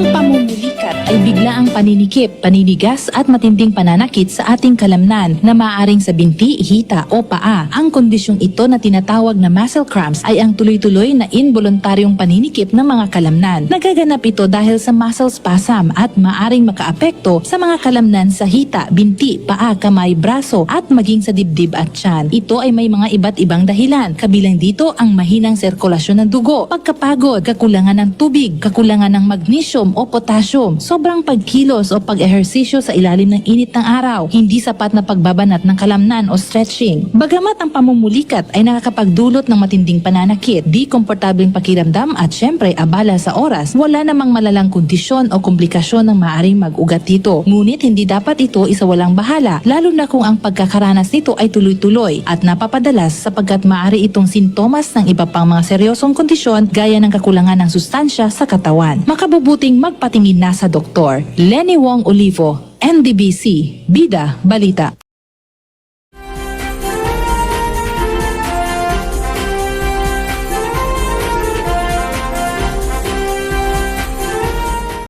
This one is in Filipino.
Ang pamumulikat ay biglaang paninikip, paninigas at matinding pananakit sa ating kalamnan na maaaring sa binti, hita o paa. Ang kondisyong ito na tinatawag na muscle cramps ay ang tuloy-tuloy na involuntaryong paninikip ng mga kalamnan. Nagaganap ito dahil sa muscle spasm at maaaring makaapekto sa mga kalamnan sa hita, binti, paa, kamay, braso at maging sa dibdib at tiyan. Ito ay may mga iba't ibang dahilan. Kabilang dito ang mahinang sirkulasyon ng dugo, pagkapagod, kakulangan ng tubig, kakulangan ng magnesium o potassium, sobrang pagkilos o pag-ehersisyo sa ilalim ng init ng araw, hindi sapat na pagbabanat ng kalamnan o stretching. Bagamat ang pamumulikat ay nakakapagdulot ng matinding pananakit, di komportableng pakiramdam at syempre abala sa oras, wala namang malalang kondisyon o komplikasyon ng maaaring mag-ugat dito. Ngunit hindi dapat ito isawalang bahala, lalo na kung ang pagkakaranas nito ay tuloy-tuloy at napapadalas sapagkat maaari itong sintomas ng iba pang mga seryosong kondisyon gaya ng kakulangan ng sustansya sa katawan. Makabubuting magpatingin na sa doktor. Lenny Wong Olivo, NDBC, Bida Balita.